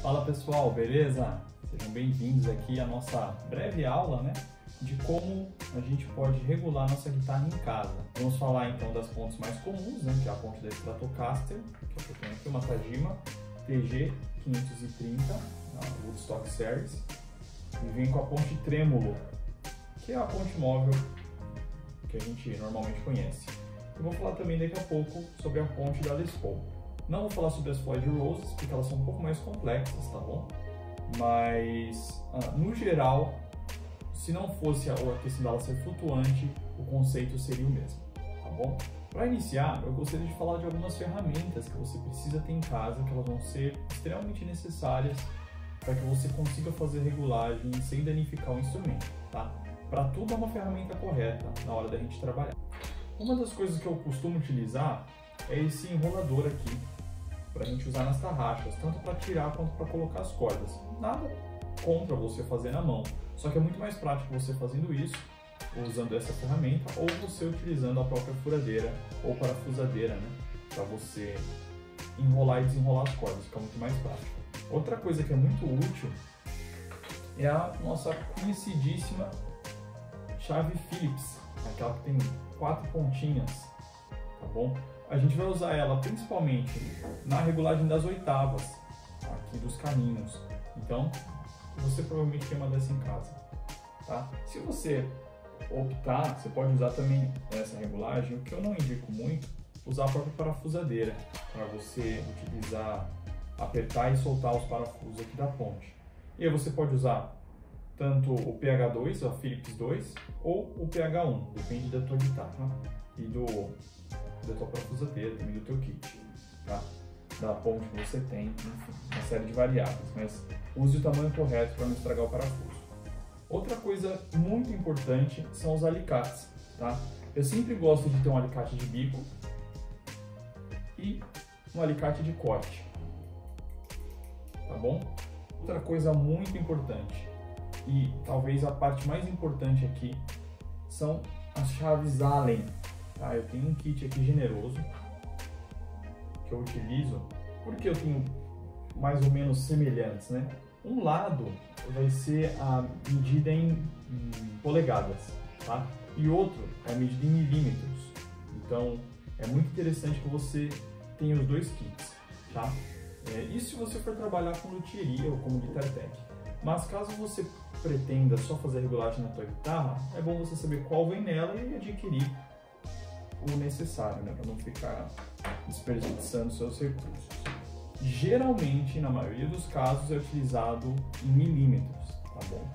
Fala pessoal, beleza? Sejam bem-vindos aqui à nossa breve aula, né, de como a gente pode regular nossa guitarra em casa. Vamos falar então das pontes mais comuns, né, que é a ponte da Stratocaster, que eu tenho aqui uma Tajima TG530, a Woodstock Series, e vem com a ponte trêmulo, que é a ponte móvel que a gente normalmente conhece. Eu vou falar também daqui a pouco sobre a ponte da Les Paul. Não vou falar sobre as Floyd Roses, porque elas são um pouco mais complexas, tá bom? Mas, no geral, se não fosse a questão dela ser flutuante, o conceito seria o mesmo, tá bom? Para iniciar, eu gostaria de falar de algumas ferramentas que você precisa ter em casa, que elas vão ser extremamente necessárias para que você consiga fazer regulagem sem danificar o instrumento, tá? Para tudo é uma ferramenta correta na hora da gente trabalhar. Uma das coisas que eu costumo utilizar é esse enrolador aqui, para a gente usar nas tarraxas, tanto para tirar quanto para colocar as cordas. Nada contra você fazer na mão, só que é muito mais prático você fazendo isso, usando essa ferramenta, ou você utilizando a própria furadeira ou parafusadeira, né, para você enrolar e desenrolar as cordas, fica muito mais prático. Outra coisa que é muito útil é a nossa conhecidíssima chave Phillips, aquela que tem 4 pontinhas, tá bom? A gente vai usar ela principalmente na regulagem das oitavas, aqui dos caninhos. Então, você provavelmente tem uma dessa em casa, tá? Se você optar, você pode usar também essa regulagem, o que eu não indico muito, usar a própria parafusadeira, para você utilizar, apertar e soltar os parafusos aqui da ponte. E aí você pode usar tanto o PH2, a Phillips 2, ou o PH1, depende da tua guitarra e da tua parafusadeira, também do teu kit, tá? Da ponte que você tem, enfim, uma série de variáveis, mas use o tamanho correto para não estragar o parafuso. Outra coisa muito importante são os alicates, tá? Eu sempre gosto de ter um alicate de bico e um alicate de corte, tá bom? Outra coisa muito importante, e talvez a parte mais importante aqui, são as chaves Allen. Tá, eu tenho um kit aqui generoso que eu utilizo porque eu tenho mais ou menos semelhantes, né? Um lado vai ser a medida em polegadas, tá? E outro é a medida em milímetros. Então é muito interessante que você tenha os dois kits, tá? Isso se você for trabalhar com luthieria ou como guitar tech. Mas caso você pretenda só fazer regulagem na tua guitarra, é bom você saber qual vem nela e adquirir o necessário, né, para não ficar desperdiçando seus recursos. Geralmente, na maioria dos casos, é utilizado em milímetros, tá bom?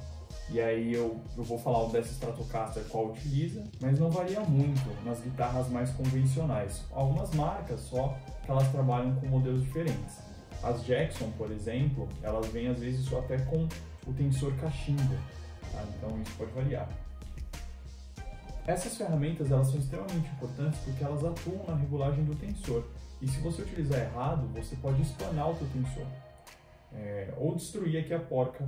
E aí eu vou falar dessa Stratocaster qual utiliza, mas não varia muito nas guitarras mais convencionais. Algumas marcas só que elas trabalham com modelos diferentes. As Jackson, por exemplo, elas vêm às vezes só até com o tensor cachimbo, tá? Então isso pode variar. Essas ferramentas elas são extremamente importantes porque elas atuam na regulagem do tensor. E se você utilizar errado, você pode espanar o teu tensor. Ou destruir aqui a porca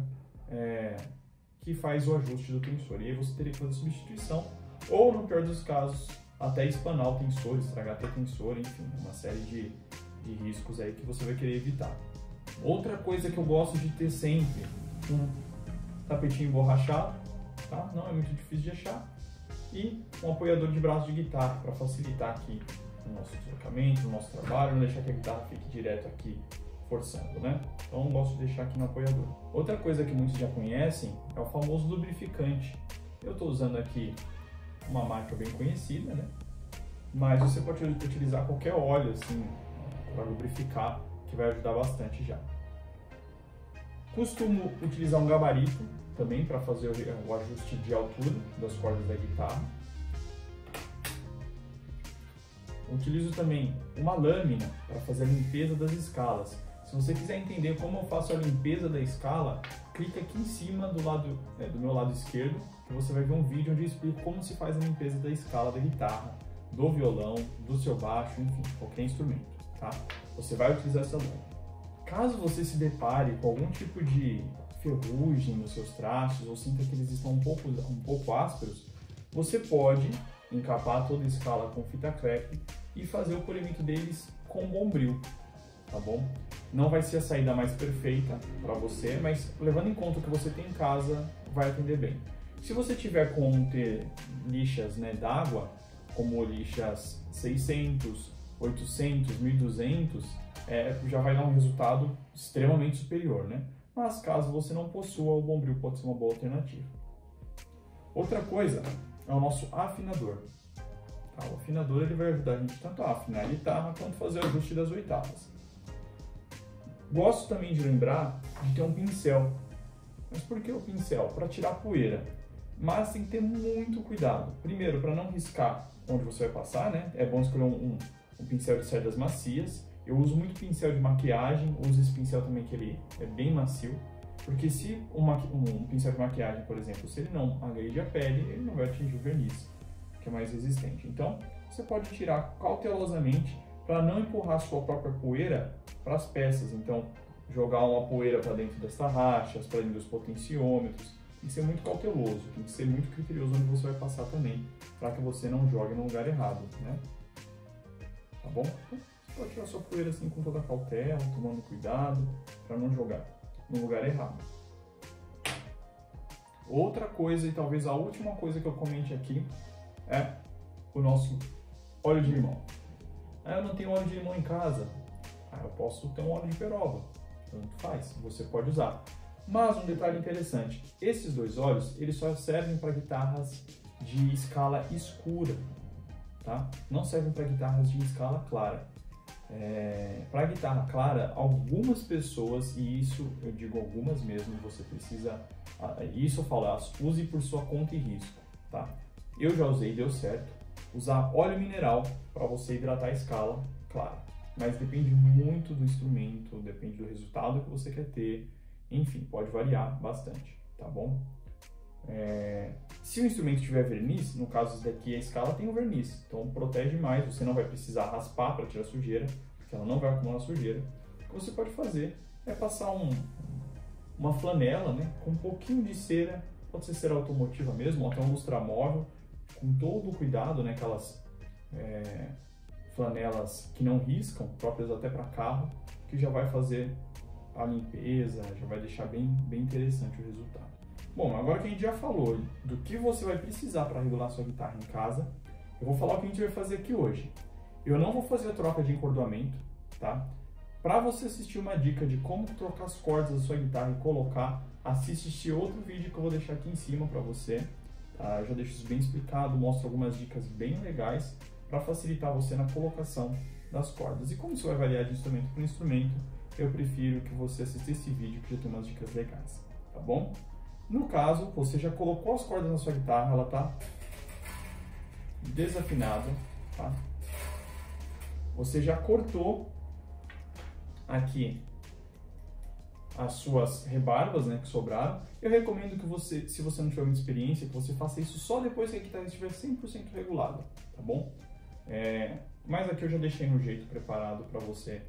que faz o ajuste do tensor. E aí você teria que fazer substituição, ou no pior dos casos, até espanar o tensor, estragar teu tensor, enfim, uma série de riscos aí que você vai querer evitar. Outra coisa que eu gosto de ter sempre, um tapetinho emborrachado, tá? Não é muito difícil de achar. E um apoiador de braço de guitarra para facilitar aqui o nosso deslocamento, o nosso trabalho, não deixar que a guitarra fique direto aqui forçando, né? Então eu gosto de deixar aqui no apoiador. Outra coisa que muitos já conhecem é o famoso lubrificante. Eu estou usando aqui uma marca bem conhecida, né? Mas você pode utilizar qualquer óleo assim para lubrificar, que vai ajudar bastante já. Costumo utilizar um gabarito também para fazer o ajuste de altura das cordas da guitarra. Utilizo também uma lâmina para fazer a limpeza das escalas. Se você quiser entender como eu faço a limpeza da escala, clica aqui em cima do meu lado esquerdo, que você vai ver um vídeo onde eu explico como se faz a limpeza da escala da guitarra, do violão, do seu baixo, enfim, qualquer instrumento, tá? Você vai utilizar essa lâmina. Caso você se depare com algum tipo de ferrugem nos seus traços ou sinta que eles estão um pouco ásperos, você pode encapar toda a escala com fita crepe e fazer o polimento deles com bombril, tá bom? Não vai ser a saída mais perfeita para você, mas levando em conta o que você tem em casa, vai atender bem. Se você tiver como ter lixas, né, d'água, como lixas 600, 800, 1200, já vai dar um resultado extremamente superior, né? Mas caso você não possua, o Bombril pode ser uma boa alternativa. Outra coisa é o nosso afinador. Tá? O afinador ele vai ajudar a gente tanto a afinar a guitarra quanto fazer o ajuste das oitavas. Gosto também de lembrar de ter um pincel. Mas por que o pincel? Para tirar poeira. Mas tem que ter muito cuidado. Primeiro, para não riscar onde você vai passar, né? É bom escolher um pincel de cerdas macias. Eu uso muito pincel de maquiagem, uso esse pincel também que ele é bem macio. Porque se um pincel de maquiagem, por exemplo, se ele não agride a pele, ele não vai atingir o verniz, que é mais resistente. Então, você pode tirar cautelosamente para não empurrar a sua própria poeira para as peças. Então, jogar uma poeira para dentro das tarraxas, para dentro dos potenciômetros. Tem que ser muito cauteloso, tem que ser muito criterioso onde você vai passar também, para que você não jogue no lugar errado, né? Tá bom? Então, você pode tirar sua poeira assim com toda a cautela, tomando cuidado, para não jogar no lugar errado. Outra coisa, e talvez a última coisa que eu comente aqui, é o nosso óleo de limão. Eu não tenho óleo de limão em casa. Eu posso ter um óleo de peroba. Tanto faz, você pode usar. Mas um detalhe interessante, esses dois óleos, eles só servem para guitarras de escala escura, tá? Não servem para guitarras de escala clara. Para guitarra clara, algumas pessoas, e isso eu digo algumas mesmo, você precisa, isso eu falo, use por sua conta e risco, tá? Eu já usei, deu certo, usar óleo mineral para você hidratar a escala clara, mas depende muito do instrumento, depende do resultado que você quer ter, enfim, pode variar bastante, tá bom? Se o instrumento tiver verniz, no caso daqui a escala tem o verniz, então protege mais, você não vai precisar raspar para tirar sujeira, porque ela não vai acumular sujeira. O que você pode fazer é passar uma flanela, né, com um pouquinho de cera, pode ser cera automotiva mesmo, ou até um lustramóvel, com todo o cuidado, né, aquelas flanelas que não riscam, próprias até para carro, que já vai fazer a limpeza, já vai deixar bem interessante o resultado. Bom, agora que a gente já falou do que você vai precisar para regular sua guitarra em casa, eu vou falar o que a gente vai fazer aqui hoje. Eu não vou fazer a troca de encordoamento, tá? Para você assistir uma dica de como trocar as cordas da sua guitarra e colocar, assiste este outro vídeo que eu vou deixar aqui em cima para você. Tá? Eu já deixo isso bem explicado, mostro algumas dicas bem legais para facilitar você na colocação das cordas. E como isso vai variar de instrumento para instrumento, eu prefiro que você assista esse vídeo que já tem umas dicas legais, tá bom? No caso, você já colocou as cordas na sua guitarra, ela está desafinada, tá? Você já cortou aqui as suas rebarbas, né, que sobraram. Eu recomendo que você, se você não tiver muita experiência, que você faça isso só depois que a guitarra estiver 100% regulada, tá bom? Mas aqui eu já deixei no jeito preparado para você,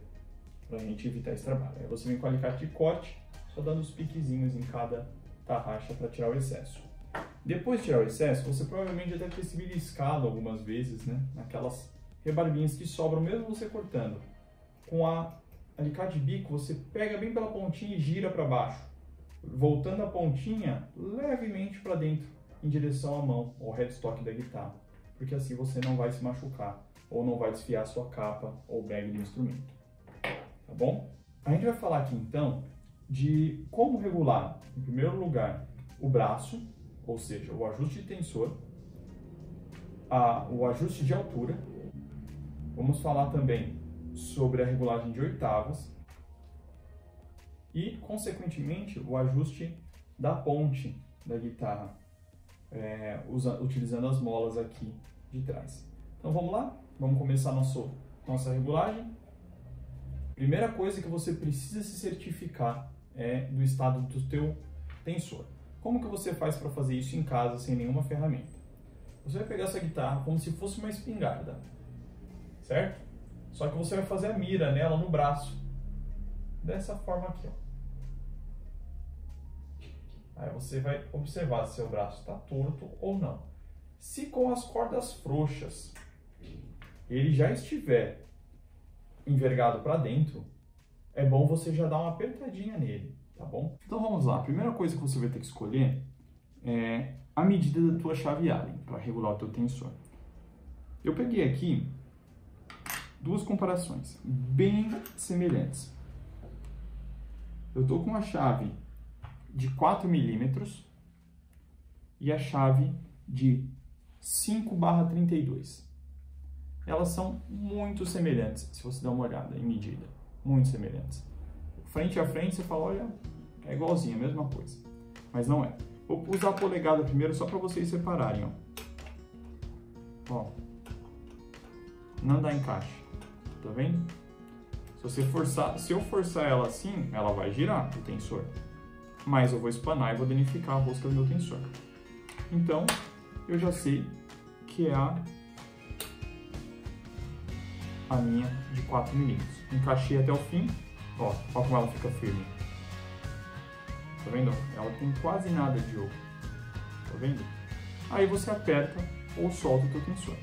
para a gente evitar esse trabalho. Aí você vem com o alicate de corte, só dando os piquezinhos em cada tarraxa para tirar o excesso. Depois de tirar o excesso, você provavelmente já deve ter se beliscado algumas vezes, né? Naquelas rebarbinhas que sobram mesmo você cortando. Com a alicate de bico, você pega bem pela pontinha e gira para baixo, voltando a pontinha levemente para dentro, em direção à mão, ou headstock da guitarra, porque assim você não vai se machucar, ou não vai desfiar a sua capa ou bag do instrumento. Tá bom? A gente vai falar aqui então de como regular, em primeiro lugar, o braço, ou seja, o ajuste de tensor, o ajuste de altura. Vamos falar também sobre a regulagem de oitavas e, consequentemente, o ajuste da ponte da guitarra, utilizando as molas aqui de trás. Então vamos lá? Vamos começar nossa regulagem. Primeira coisa que você precisa se certificar é do estado do teu tensor. Como que você faz para fazer isso em casa sem nenhuma ferramenta? Você vai pegar essa guitarra como se fosse uma espingarda, certo? Só que você vai fazer a mira nela no braço, dessa forma aqui, ó. Aí você vai observar se seu braço está torto ou não. Se com as cordas frouxas ele já estiver envergado para dentro, é bom você já dar uma apertadinha nele, tá bom? Então vamos lá, a primeira coisa que você vai ter que escolher é a medida da tua chave Allen para regular o teu tensor. Eu peguei aqui duas comparações bem semelhantes. Eu estou com a chave de 4 milímetros e a chave de 5/32. Elas são muito semelhantes, se você der uma olhada em medida, muito semelhantes. Frente a frente você fala, olha, é igualzinho, a mesma coisa, mas não é. Vou usar a polegada primeiro só para vocês separarem, ó. Não dá encaixe, tá vendo? Se eu forçar ela assim, ela vai girar o tensor, mas eu vou espanar e vou danificar a rosca do meu tensor. Então, eu já sei que é a minha de 4 milímetros. Encaixei até o fim, ó como ela fica firme. Tá vendo? Ela tem quase nada de oco, tá vendo? Aí você aperta ou solta o teu tensor.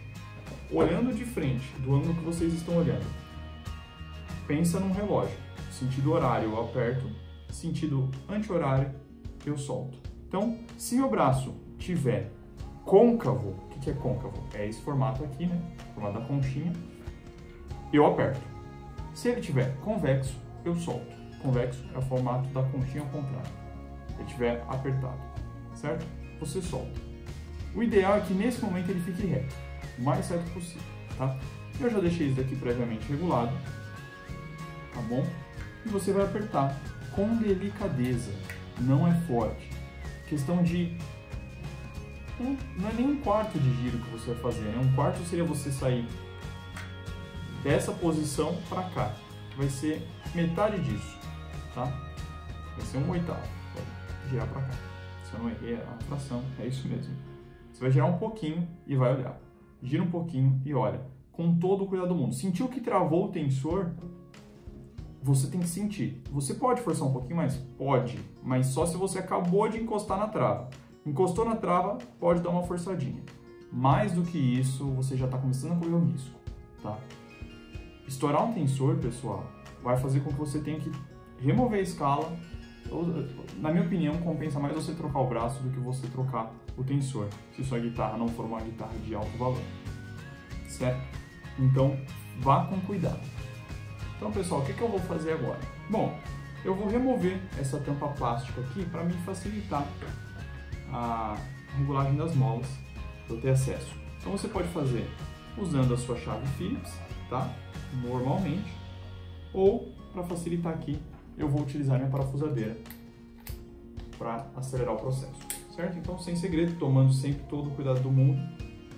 Olhando de frente, do ângulo que vocês estão olhando, pensa num relógio. Sentido horário eu aperto, sentido anti-horário eu solto. Então, se meu braço tiver côncavo, o que é côncavo? É esse formato aqui, né? Formato da conchinha. Eu aperto. Se ele tiver convexo, eu solto. Convexo é o formato da conchinha ao contrário. Se ele tiver apertado, certo? Você solta. O ideal é que nesse momento ele fique reto, o mais certo possível, tá? Eu já deixei isso daqui previamente regulado, tá bom? E você vai apertar com delicadeza, não é forte. Questão de não é nem um quarto de giro que você vai fazer, né? Um quarto seria você sair dessa posição para cá. Vai ser metade disso, tá? Vai ser 1/8. Vai girar para cá. Se eu não errei a fração, é isso mesmo. Você vai girar um pouquinho e vai olhar. Gira um pouquinho e olha. Com todo o cuidado do mundo. Sentiu que travou o tensor? Você tem que sentir. Você pode forçar um pouquinho mais? Pode. Mas só se você acabou de encostar na trava. Encostou na trava, pode dar uma forçadinha. Mais do que isso, você já está começando a correr um risco, tá? Estourar um tensor, pessoal, vai fazer com que você tenha que remover a escala. Na minha opinião, compensa mais você trocar o braço do que você trocar o tensor, se sua guitarra não for uma guitarra de alto valor, certo? Então, vá com cuidado. Então, pessoal, o que eu vou fazer agora? Bom, eu vou remover essa tampa plástica aqui para me facilitar a regulagem das molas, para eu ter acesso. Então, você pode fazer usando a sua chave Phillips, tá? Normalmente, ou para facilitar aqui, eu vou utilizar minha parafusadeira para acelerar o processo, certo? Então, sem segredo, tomando sempre todo o cuidado do mundo,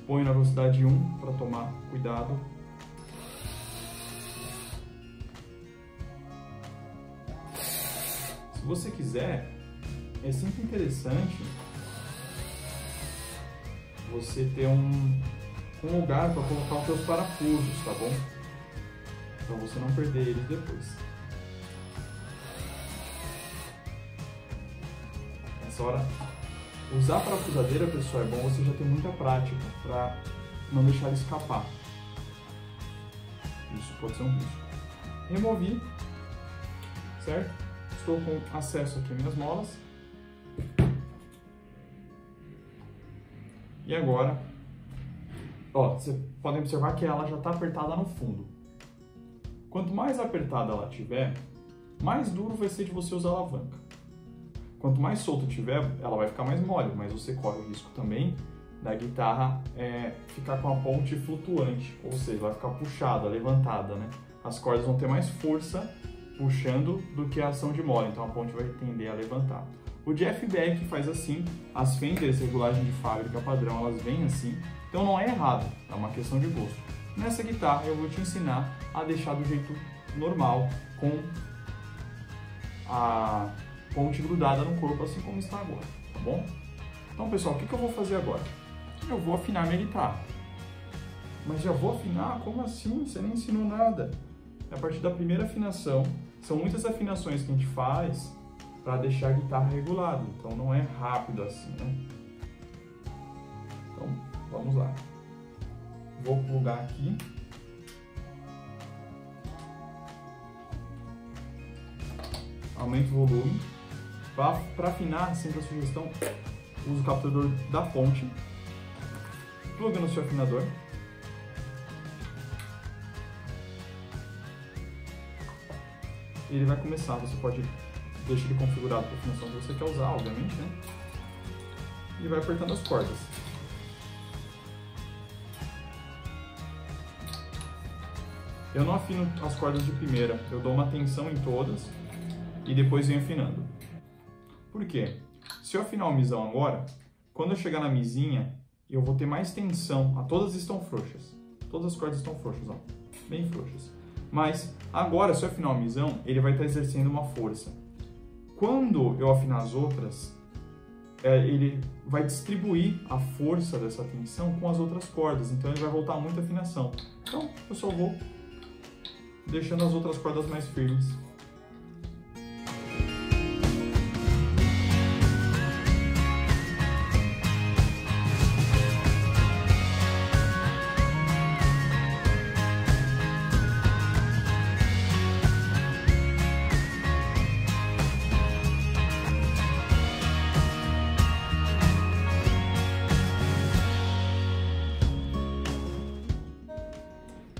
põe na velocidade 1 para tomar cuidado. Se você quiser, é sempre interessante você ter um lugar para colocar os seus parafusos, tá bom? Para você não perder eles depois. Nessa hora, usar a parafusadeira, pessoal, é bom você já ter muita prática para não deixar ele escapar. Isso pode ser um risco. Removi, certo? Estou com acesso aqui às minhas molas. E agora, ó, vocês podem observar que ela já está apertada no fundo. Quanto mais apertada ela tiver, mais duro vai ser de você usar a alavanca. Quanto mais solta tiver, ela vai ficar mais mole, mas você corre o risco também da guitarra ficar com a ponte flutuante, ou seja, vai ficar puxada, levantada, né? As cordas vão ter mais força puxando do que a ação de mole, então a ponte vai tender a levantar. O Jeff Beck faz assim, as Fenders regulagem de fábrica padrão, elas vêm assim, então não é errado, é uma questão de gosto. Nessa guitarra eu vou te ensinar a deixar do jeito normal, com a ponte grudada no corpo, assim como está agora, tá bom? Então, pessoal, o que eu vou fazer agora? Eu vou afinar minha guitarra. Mas já vou afinar? Como assim? Você nem ensinou nada. É a partir da primeira afinação. São muitas afinações que a gente faz para deixar a guitarra regulada. Então não é rápido assim, né? Então, vamos lá. Vou plugar aqui. aumenta o volume. Para afinar, sempre a sugestão, use o captador da fonte, pluga no seu afinador. Ele vai começar, você pode deixar ele configurado para a afinação que você quer usar, obviamente, né? E vai apertando as cordas. Eu não afino as cordas de primeira, eu dou uma tensão em todas e depois venho afinando. Por quê? Se eu afinar o misão agora, quando eu chegar na mizinha, eu vou ter mais tensão. Todas estão frouxas. Todas as cordas estão frouxas, ó, bem frouxas. Mas agora, se eu afinar o misão, ele vai estar exercendo uma força. Quando eu afinar as outras, ele vai distribuir a força dessa tensão com as outras cordas. Então ele vai voltar muita afinação. Então eu só vou deixando as outras cordas mais firmes.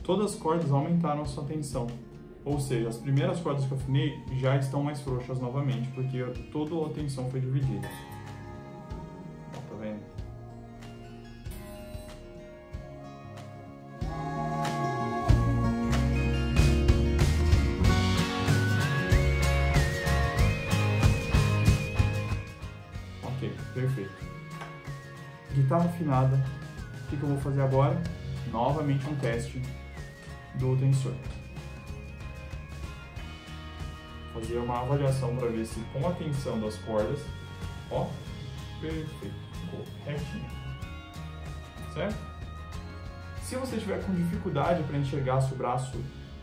Todas as cordas aumentaram a sua tensão, ou seja, as primeiras cordas que eu afinei já estão mais frouxas novamente, porque toda a tensão foi dividida. Ó, tá vendo? Ok, perfeito. Guitarra afinada. O que eu vou fazer agora? Novamente um teste do tensor. Fazer uma avaliação para ver se com a tensão das cordas, ó, perfeito, ficou retinho, certo? Se você tiver com dificuldade para enxergar se o braço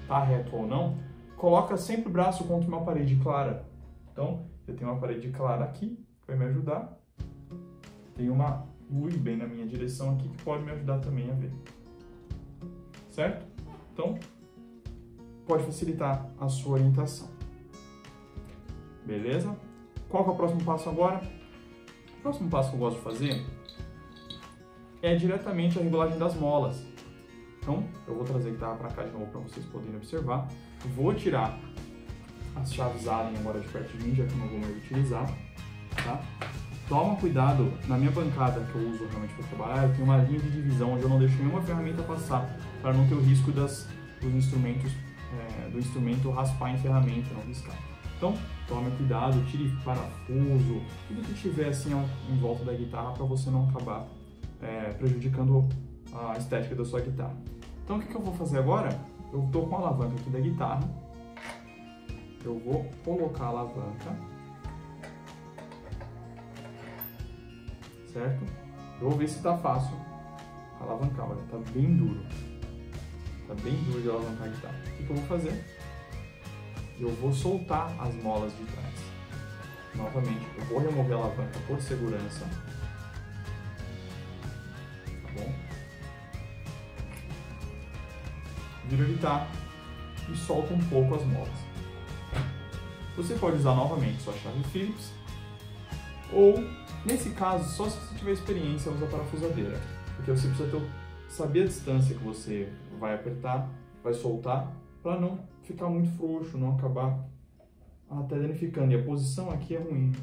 tá reto ou não, coloca sempre o braço contra uma parede clara. Então, eu tenho uma parede clara aqui, que vai me ajudar. Tem uma luz bem na minha direção aqui, que pode me ajudar também a ver. Certo? Então, pode facilitar a sua orientação. Beleza? Qual que é o próximo passo agora? O próximo passo que eu gosto de fazer é diretamente a regulagem das molas. Então, eu vou trazer a guitarra para cá de novo para vocês poderem observar. Vou tirar as chaves Allen agora de perto de mim, já que eu não vou mais utilizar. Tá? Toma cuidado, na minha bancada que eu uso realmente para trabalhar, eu tenho uma linha de divisão onde eu não deixo nenhuma ferramenta passar, para não ter o risco dos instrumentos, do instrumento raspar em ferramenta, não riscar. Então, tome cuidado, tire parafuso, tudo que tiver assim em volta da guitarra para você não acabar prejudicando a estética da sua guitarra. Então, o que eu vou fazer agora? Eu estou com a alavanca aqui da guitarra, eu vou colocar a alavanca. Certo? Eu vou ver se tá fácil alavancar, olha, tá bem duro. Tá bem duro de alavancar a guitarra. O que eu vou fazer? Eu vou soltar as molas de trás. Novamente, eu vou remover a alavanca por segurança. Tá bom? Viro a guitarra e solto um pouco as molas. Você pode usar novamente sua chave Phillips ou, nesse caso, só se você tiver experiência, usa a parafusadeira, porque você precisa saber a distância que você vai apertar, vai soltar, para não ficar muito frouxo, não acabar até danificando. E a posição aqui é ruim,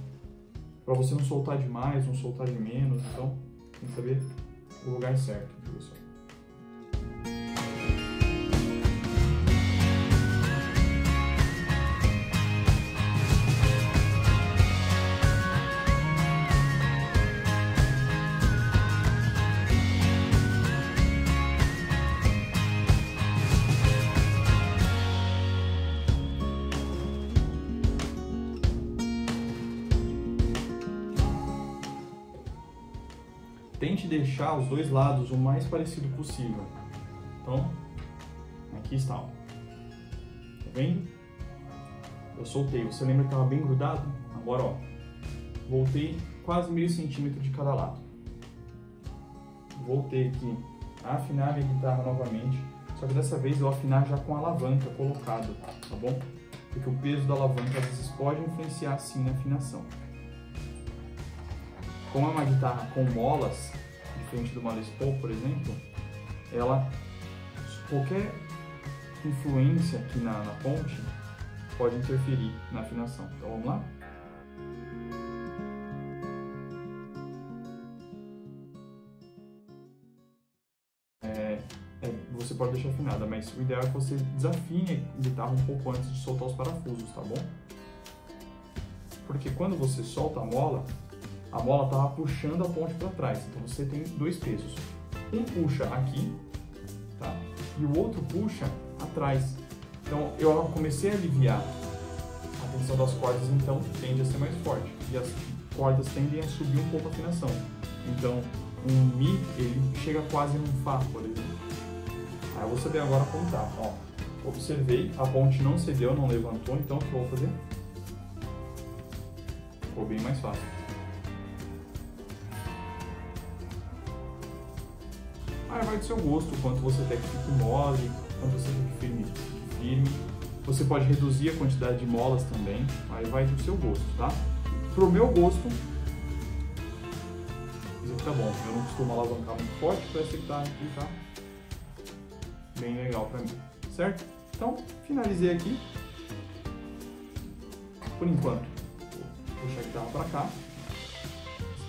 para você não soltar demais, não soltar de menos, então tem que saber o lugar certo de você. Tente deixar os dois lados o mais parecido possível. Então, aqui está, ó. Tá vendo? Eu soltei. Você lembra que estava bem grudado? Agora, ó, voltei quase meio centímetro de cada lado. Voltei aqui a afinar minha guitarra novamente, só que dessa vez eu vou afinar já com a alavanca colocada, tá bom? porque o peso da alavanca às vezes pode influenciar sim na afinação. Como é uma guitarra com molas, diferente do uma Les Paul, por exemplo, qualquer influência aqui na ponte pode interferir na afinação. Então vamos lá? Você pode deixar afinada, mas o ideal é que você desafine a guitarra um pouco antes de soltar os parafusos, tá bom? Porque quando você solta a mola estava puxando a ponte para trás, então você tem dois pesos. Um puxa aqui, tá? E o outro puxa atrás. Então eu comecei a aliviar a tensão das cordas, então tende a ser mais forte. E as cordas tendem a subir um pouco a afinação. Então um Mi, ele chega quase num Fá, por exemplo. Aí eu vou saber agora como tá. Ó, observei, a ponte não cedeu, não levantou, então o que eu vou fazer? Ficou bem mais fácil. Aí vai do seu gosto, quanto você quer que fique mole, quanto você quer que fique firme. Você pode reduzir a quantidade de molas também, aí vai do seu gosto, tá? Pro meu gosto, isso aqui tá bom. Eu não costumo alavancar muito forte, para esse aqui tá bem legal pra mim, certo? Então, finalizei aqui. Por enquanto, vou puxar a guitarra pra cá.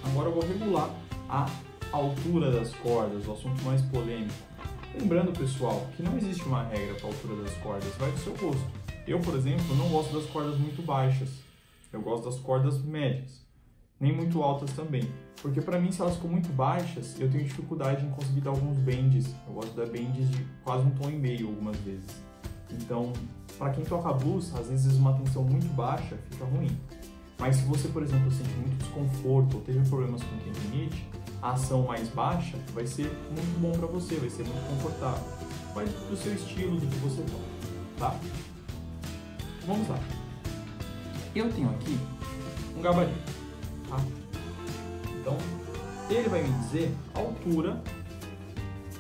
Agora eu vou regular a altura das cordas, o assunto mais polêmico. Lembrando, pessoal, que não existe uma regra para a altura das cordas, vai do seu gosto. Eu, por exemplo, não gosto das cordas muito baixas. Eu gosto das cordas médias, nem muito altas também. Porque para mim, se elas ficam muito baixas, eu tenho dificuldade em conseguir dar alguns bends. Eu gosto de dar bends de quase um tom e meio algumas vezes. Então, para quem toca blues, às vezes uma tensão muito baixa fica ruim. Mas se você, por exemplo, sente muito desconforto ou teve problemas com tendinite, a ação mais baixa vai ser muito bom para você, vai ser muito confortável. Vai do seu estilo, do que você toca, tá? Vamos lá. Eu tenho aqui um gabarito, tá? Então, ele vai me dizer a altura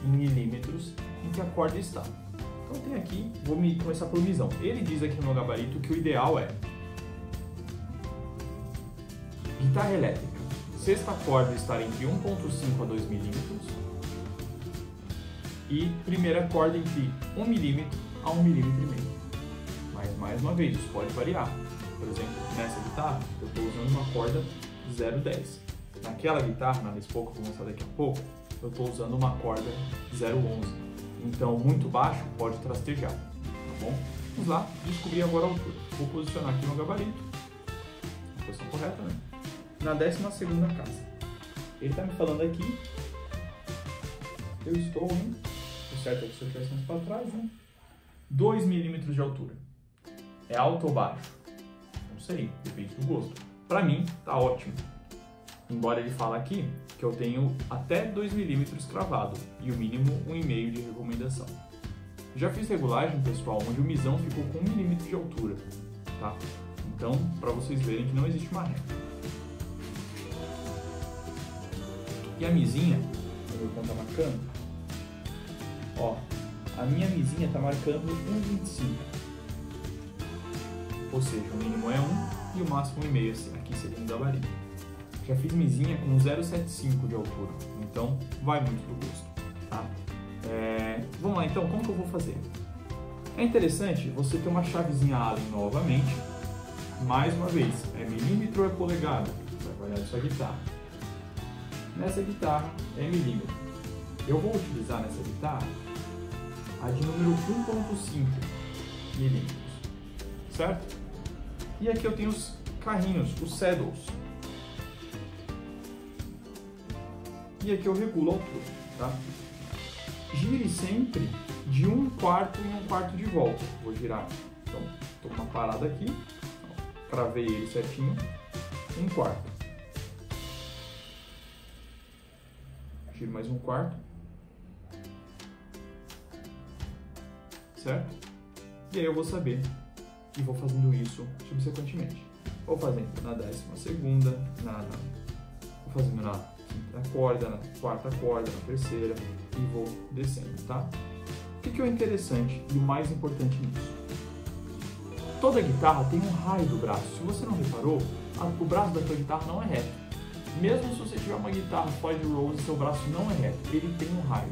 em milímetros em que a corda está. Então, eu tenho aqui, vou começar por misão. Ele diz aqui no meu gabarito que o ideal é guitarra elétrica, sexta corda estar entre 1.5 a 2 milímetros e primeira corda entre 1 milímetro a 1 milímetro e meio. Mas, mais uma vez, isso pode variar. Por exemplo, nessa guitarra, eu estou usando uma corda 0,10. Naquela guitarra, na Les Paul, que eu vou mostrar daqui a pouco, eu estou usando uma corda 0,11. Então, muito baixo pode trastejar, tá bom? Vamos lá, descobrir agora a altura. Vou posicionar aqui no gabarito, a posição correta, né? Na 12ª casa. Ele está me falando aqui, eu estou em, o certo é que se eu estivesse mais para trás, né? 2 milímetros de altura. É alto ou baixo? Não sei, depende do gosto. Para mim, tá ótimo. Embora ele fale aqui que eu tenho até 2 milímetros cravado e o mínimo 1,5 de recomendação. Já fiz regulagem, pessoal, onde o misão ficou com 1 milímetro de altura, tá? Então, para vocês verem que não existe uma regra. E a misinha, eu vou contar marcando, ó, a minha misinha está marcando 1,25, ou seja, o mínimo é 1 e o máximo 1,5, assim, aqui seria um gabarito. Já fiz misinha com 0,75 de altura, então vai muito do gosto, tá? Vamos lá então, como que eu vou fazer? É interessante você ter uma chavezinha Allen novamente, mais uma vez, é milímetro ou é polegada? Vai variar da sua guitarra. Nessa guitarra é milímetro. Eu vou utilizar nessa guitarra a de número 1.5 milímetros, certo? E aqui eu tenho os carrinhos, os saddles. E aqui eu regulo a altura, tá? Gire sempre de 1/4 em 1/4 de volta. Vou girar, então, estou com uma parada aqui, cravei ele certinho, 1/4. Giro mais 1/4, certo? E aí eu vou saber e vou fazendo isso subsequentemente. Vou fazendo na 12ª, vou fazendo na 5ª corda, na 4ª corda, na 3ª e vou descendo, tá? O que é o interessante e o mais importante nisso? Toda guitarra tem um raio do braço. Se você não reparou, o braço da sua guitarra não é reto. Mesmo se você tiver uma guitarra Floyd Rose, seu braço não é reto, ele tem um raio.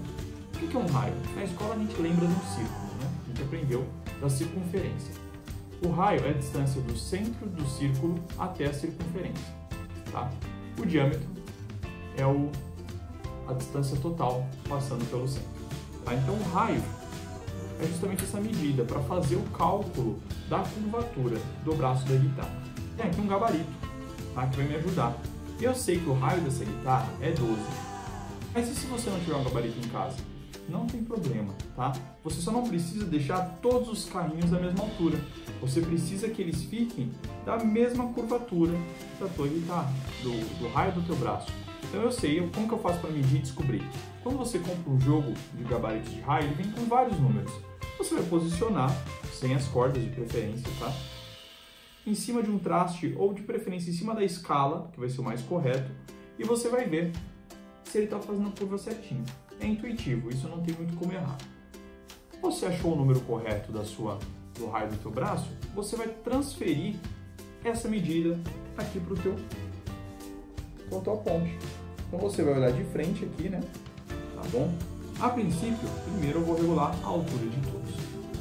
O que é um raio? Na escola a gente lembra de um círculo, né? A gente aprendeu da circunferência. O raio é a distância do centro do círculo até a circunferência. Tá? O diâmetro é a distância total passando pelo centro. Tá? Então o raio é justamente essa medida para fazer o cálculo da curvatura do braço da guitarra. Tem aqui um gabarito, tá? Que vai me ajudar. E eu sei que o raio dessa guitarra é 12. Mas e se você não tiver um gabarito em casa? Não tem problema, tá? Você só não precisa deixar todos os carrinhos da mesma altura. Você precisa que eles fiquem da mesma curvatura da tua guitarra, do raio do teu braço. Então eu sei como que eu faço para medir e descobrir. Quando você compra um jogo de gabaritos de raio, ele vem com vários números. Você vai posicionar, sem as cordas de preferência, tá? Em cima de um traste ou de preferência em cima da escala, que vai ser o mais correto, e você vai ver se ele está fazendo a curva certinho. É intuitivo, isso não tem muito como errar. Você achou o número correto do raio do teu braço, você vai transferir essa medida aqui para a tua ponte. Então você vai olhar de frente aqui, né? Tá bom? A princípio, primeiro eu vou regular a altura de todos,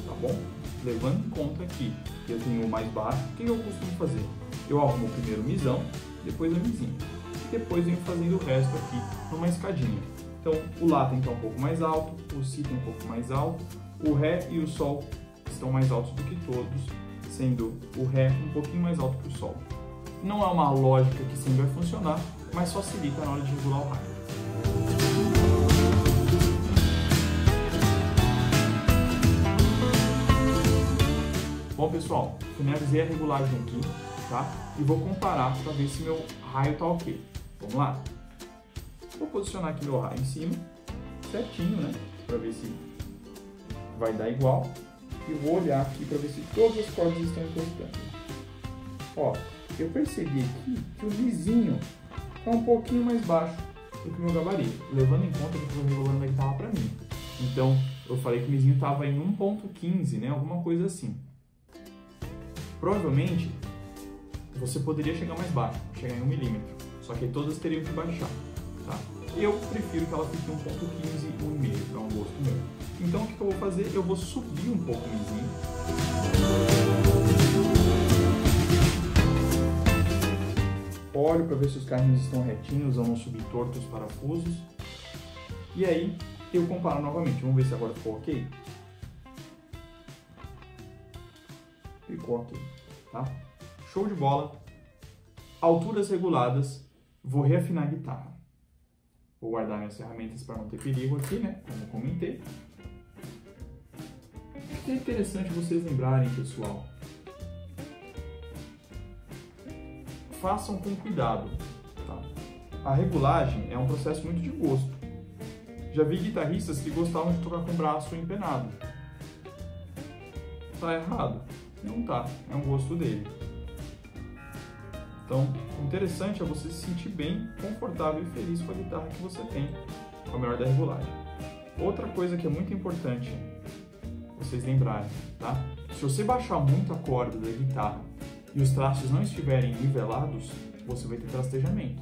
tá bom? Levando em conta aqui que eu tenho o mais baixo, o que eu costumo fazer? Eu arrumo primeiro o misão, depois a mizinha. E depois venho fazendo o resto aqui numa escadinha. Então, o Lá tem que estar um pouco mais alto, o Si tem um pouco mais alto, o Ré e o Sol estão mais altos do que todos, sendo o Ré um pouquinho mais alto que o Sol. Não é uma lógica que sempre vai funcionar, mas facilita na hora de regular o raio. Bom pessoal, finalizei a regulagem aqui, tá? E vou comparar para ver se meu raio tá ok. Vamos lá? Vou posicionar aqui meu raio em cima, certinho, né? Para ver se vai dar igual. E vou olhar aqui para ver se todas as cordas estão encostando. Ó, eu percebi aqui que o mizinho está um pouquinho mais baixo do que o meu gabarito, levando em conta que eu estou regulando a guitarra para mim. Então, eu falei que o mizinho estava em 1.15, né? Alguma coisa assim. Provavelmente, você poderia chegar mais baixo, chegar em 1 milímetro, só que todas teriam que baixar, tá? Eu prefiro que ela fique em 1.15, 1,5, para um gosto meu. Então, o que eu vou fazer? Eu vou subir um pouco o mizinho. Olho para ver se os carrinhos estão retinhos ou não subir tortos os parafusos. E aí, eu comparo novamente. Vamos ver se agora ficou ok? Ficou ok, tá? Show de bola. Alturas reguladas. Vou reafinar a guitarra. Vou guardar minhas ferramentas para não ter perigo aqui, né? Como eu comentei. É interessante vocês lembrarem, pessoal. Façam com cuidado, tá? A regulagem é um processo muito de gosto. Já vi guitarristas que gostavam de tocar com o braço empenado. Tá errado? Não tá, é um gosto dele. Então, o interessante é você se sentir bem, confortável e feliz com a guitarra que você tem, com a melhor da regulagem. Outra coisa que é muito importante vocês lembrarem, tá? Se você baixar muito a corda da guitarra e os trastes não estiverem nivelados, você vai ter trastejamento.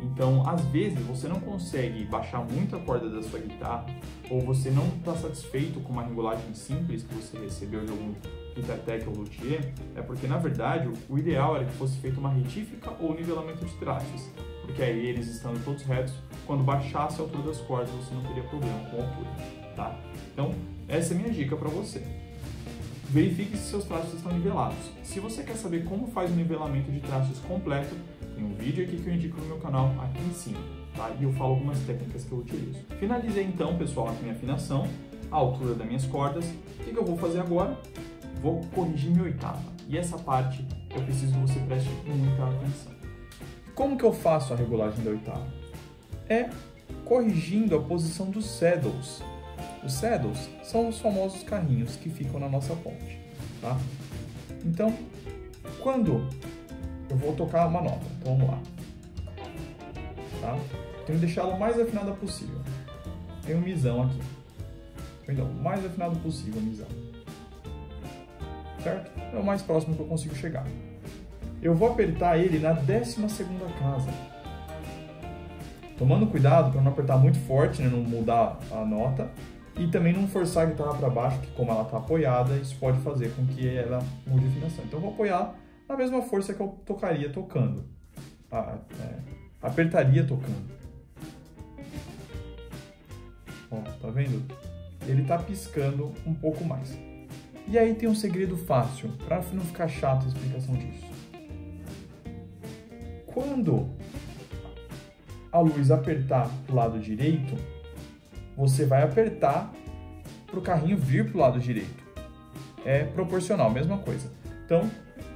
Então, às vezes, você não consegue baixar muito a corda da sua guitarra ou você não está satisfeito com uma regulagem simples que você recebeu de algum Guitar Tech ou luthier, é porque, na verdade, o ideal era que fosse feita uma retífica ou nivelamento de trastes, porque aí eles estando todos retos, quando baixasse a altura das cordas, você não teria problema com a altura, tá? Então, essa é a minha dica para você. Verifique se seus trastes estão nivelados. Se você quer saber como faz o nivelamento de trastes completo, tem um vídeo aqui que eu indico no meu canal, aqui em cima, tá? E eu falo algumas técnicas que eu utilizo. Finalizei então, pessoal, aqui minha afinação, a altura das minhas cordas. O que eu vou fazer agora? Vou corrigir minha oitava. E essa parte eu preciso que você preste muita atenção. Como que eu faço a regulagem da oitava? É corrigindo a posição dos saddles. Os saddles são os famosos carrinhos que ficam na nossa ponte, tá? Então, quando eu vou tocar uma nota, então vamos lá, tá? Tenho que deixá-la o mais afinada possível. Tem um misão aqui. Então, o mais afinado possível, misão. certo? É o mais próximo que eu consigo chegar. Eu vou apertar ele na 12ª casa. Tomando cuidado para não apertar muito forte, né, não mudar a nota. E também não forçar a guitarra para baixo, que como ela está apoiada, isso pode fazer com que ela mude a afinação. Então eu vou apoiar na mesma força que eu tocaria tocando. Apertaria tocando. Ó, tá vendo? Ele está piscando um pouco mais. E aí tem um segredo fácil, para não ficar chato a explicação disso. Quando a luz apertar para o lado direito, você vai apertar para o carrinho vir para o lado direito. É proporcional, mesma coisa. Então,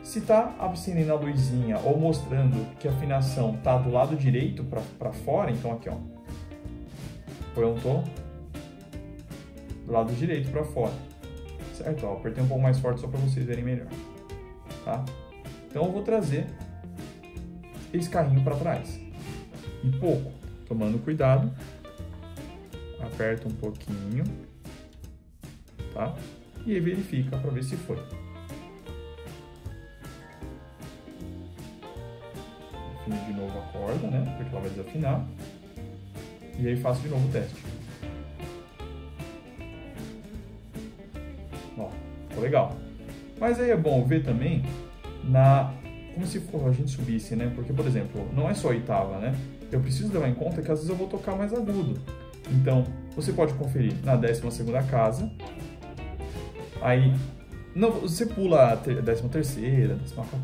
se está acendendo a luzinha ou mostrando que a afinação está do lado direito para fora, então aqui, ó, foi um tom do lado direito para fora, certo? Ó, apertei um pouco mais forte só para vocês verem melhor, tá? Então eu vou trazer esse carrinho para trás e pouco, tomando cuidado. Aperta um pouquinho, tá? E aí verifica para ver se foi. Afino de novo a corda, né? Porque ela vai desafinar. E aí faço de novo o teste. Ó, ficou legal. Mas aí é bom ver também como se a gente subisse, né? Porque, por exemplo, não é só oitava, né? Eu preciso levar em conta que às vezes eu vou tocar mais agudo. Então, você pode conferir na 12ª casa, aí você pula a 13ª,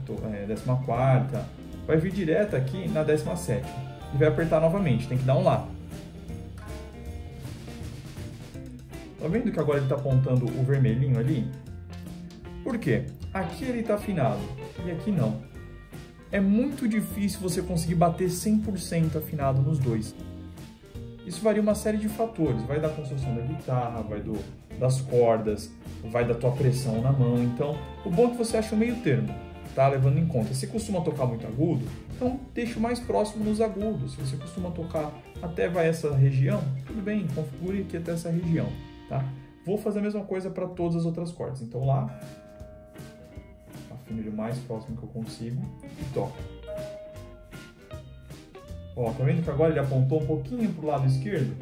14ª, vai vir direto aqui na 17ª e vai apertar novamente, tem que dar um Lá. Tá vendo que agora ele está apontando o vermelhinho ali? Por quê? Aqui ele está afinado e aqui não. É muito difícil você conseguir bater 100% afinado nos dois. Isso varia uma série de fatores, vai da construção da guitarra, vai das cordas, vai da tua pressão na mão. Então, o bom é que você acha o meio termo, tá? Levando em conta. Se costuma tocar muito agudo, então deixa o mais próximo nos agudos. Se você costuma tocar até vai essa região, tudo bem, configure aqui até essa região, tá? Vou fazer a mesma coisa para todas as outras cordas. Então, Lá, afino o mais próximo que eu consigo e toco. Ó, tá vendo que agora ele apontou um pouquinho para o lado esquerdo?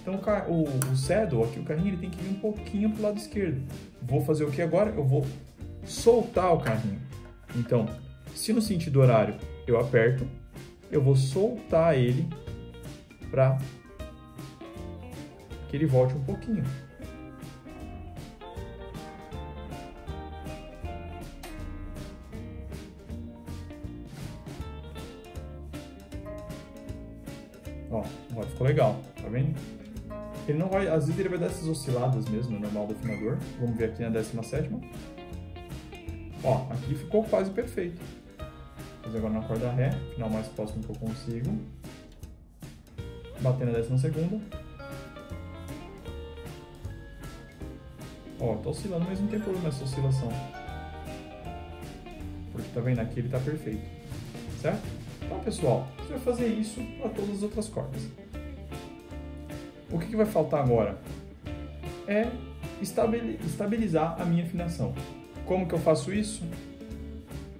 Então o saddle, aqui o carrinho, ele tem que vir um pouquinho para o lado esquerdo. Vou fazer o que agora? Eu vou soltar o carrinho. Então, se no sentido horário eu aperto, eu vou soltar ele para que ele volte um pouquinho. Ó, agora ficou legal, tá vendo? Ele não vai, às vezes ele vai dar essas osciladas mesmo, normal do afinador. Vamos ver aqui na 17ª. Ó, aqui ficou quase perfeito. Vou fazer agora na corda Ré, final mais próximo que eu consigo. Bater na 12ª. Ó, tá oscilando, mas não tem problema essa oscilação. Porque tá vendo, aqui ele tá perfeito, certo? Então, pessoal, você vai fazer isso para todas as outras cordas. O que vai faltar agora é estabilizar a minha afinação. Como que eu faço isso?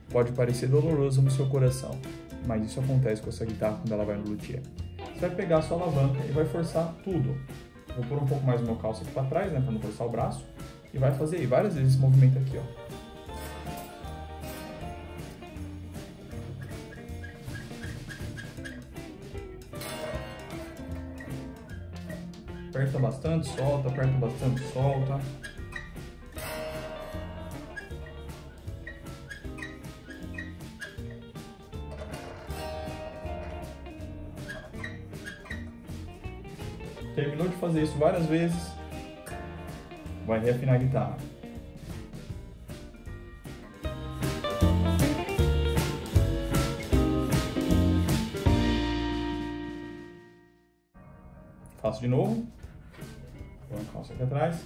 Pode parecer doloroso no seu coração, mas isso acontece com essa guitarra quando ela vai no luthier. Você vai pegar a sua alavanca e vai forçar tudo. Vou pôr um pouco mais o meu calço aqui para trás, né, para não forçar o braço, e vai fazer aí várias vezes esse movimento aqui, ó. Aperta bastante, solta, aperta bastante, solta. Terminou de fazer isso várias vezes, vai reafinar a guitarra. Faço de novo. Põe a calça aqui atrás.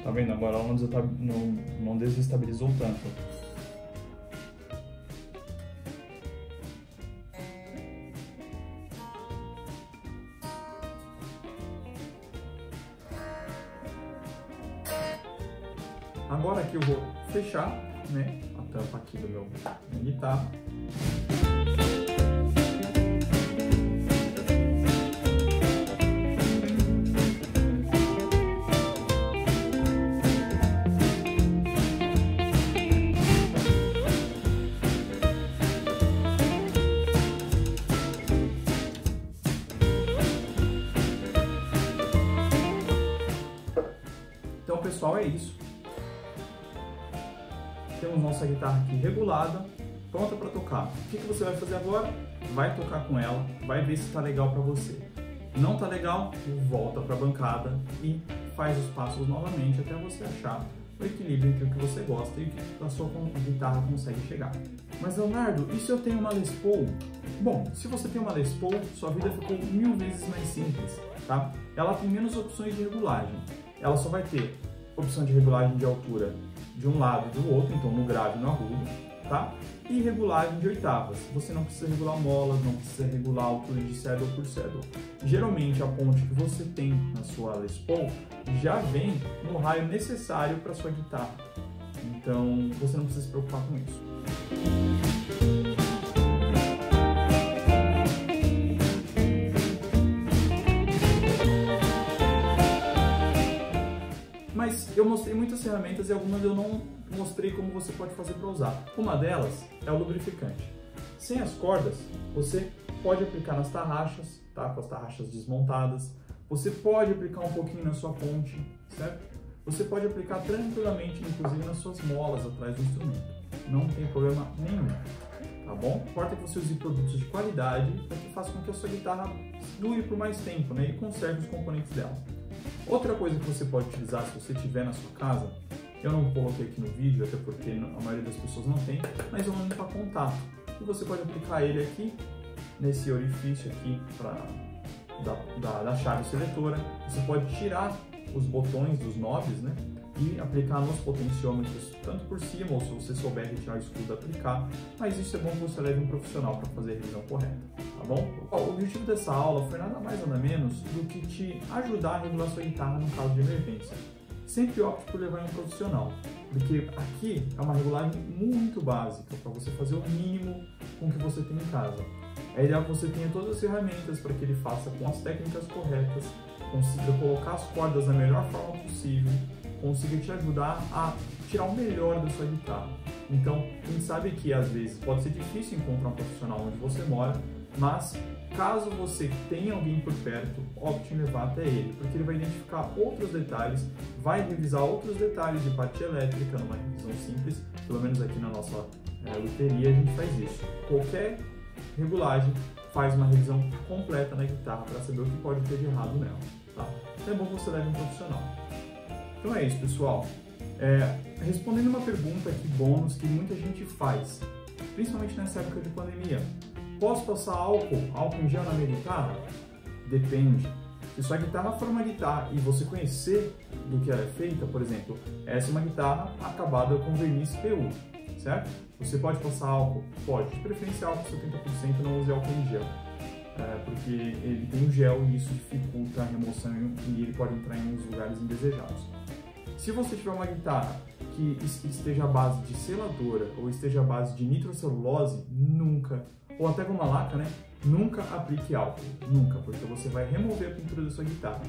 Tá vendo? Agora ela não desestabilizou tanto. Agora aqui eu vou fechar, né, a tampa aqui do minha guitarra. Então, pessoal, é isso. Temos nossa guitarra aqui regulada, pronta para tocar. O que você vai fazer agora? Vai tocar com ela, vai ver se está legal para você. Não está legal? Volta para a bancada e faz os passos novamente até você achar o equilíbrio entre o que você gosta e o que a sua guitarra consegue chegar. Mas, Leonardo, e se eu tenho uma Les Paul? Bom, se você tem uma Les Paul, sua vida ficou 1000 vezes mais simples, tá? Ela tem menos opções de regulagem. Ela só vai ter opção de regulagem de altura de um lado e do outro, então no grave e no agudo, tá? E regulagem de oitavas. Você não precisa regular molas, não precisa regular a altura de saddle por saddle. Geralmente a ponte que você tem na sua Les Paul já vem no raio necessário para sua guitarra. Então você não precisa se preocupar com isso. Mas eu mostrei muitas ferramentas e algumas eu não mostrei como você pode fazer para usar. Uma delas é o lubrificante. Sem as cordas, você pode aplicar nas tarraxas, tá? Com as tarraxas desmontadas. Você pode aplicar um pouquinho na sua ponte, certo? Você pode aplicar tranquilamente, inclusive nas suas molas atrás do instrumento. Não tem problema nenhum, tá bom? Importa que você use produtos de qualidade para que faça com que a sua guitarra dure por mais tempo, né? E conserve os componentes dela. Outra coisa que você pode utilizar se você tiver na sua casa, eu não coloquei aqui no vídeo, até porque a maioria das pessoas não tem, mas é um limpa-contato. E você pode aplicar ele aqui, nesse orifício aqui da chave seletora. Você pode tirar os botões dos knobs, né? E aplicar nos potenciômetros, tanto por cima, ou se você souber retirar o escudo, aplicar. Mas isso é bom que você leve um profissional para fazer a revisão correta, tá bom? O objetivo dessa aula foi nada mais nada menos do que te ajudar a regular sua guitarra no caso de emergência. Sempre opte por levar um profissional, porque aqui é uma regulagem muito básica para você fazer o mínimo com o que você tem em casa. É ideal que você tenha todas as ferramentas para que ele faça com as técnicas corretas, consiga colocar as cordas da melhor forma possível, consiga te ajudar a tirar o melhor da sua guitarra. Então, a gente sabe que às vezes pode ser difícil encontrar um profissional onde você mora, mas caso você tenha alguém por perto, opte em levar até ele, porque ele vai identificar outros detalhes, vai revisar outros detalhes de parte elétrica numa revisão simples. Pelo menos aqui na nossa luteria a gente faz isso. Qualquer regulagem faz uma revisão completa na guitarra para saber o que pode ter de errado nela, tá? Então é bom que você leve um profissional. Então é isso, pessoal. Respondendo uma pergunta aqui bônus que muita gente faz, principalmente nessa época de pandemia. Posso passar álcool em gel na minha guitarra? Depende. Se sua guitarra for uma guitarra e você conhecer do que ela é feita, por exemplo, essa é uma guitarra acabada com verniz PU, certo? Você pode passar álcool? Pode. De preferência álcool 70%, não use álcool em gel. Porque ele tem o gel e isso dificulta a remoção e ele pode entrar em uns lugares indesejados. Se você tiver uma guitarra que esteja à base de seladora ou esteja à base de nitrocelulose, nunca, ou até goma laca, né? Nunca aplique álcool, nunca, porque você vai remover a pintura da sua guitarra.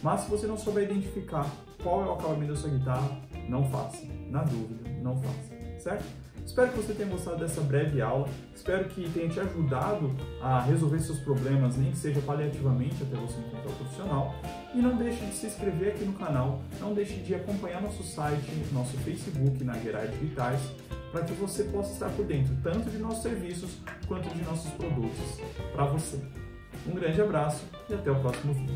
Mas se você não souber identificar qual é o acabamento da sua guitarra, não faça, na dúvida, não faça, certo? Espero que você tenha gostado dessa breve aula, espero que tenha te ajudado a resolver seus problemas, nem que seja paliativamente até você encontrar o profissional. E não deixe de se inscrever aqui no canal, não deixe de acompanhar nosso site, nosso Facebook, na Gerard Guitars, para que você possa estar por dentro tanto de nossos serviços quanto de nossos produtos para você. Um grande abraço e até o próximo vídeo.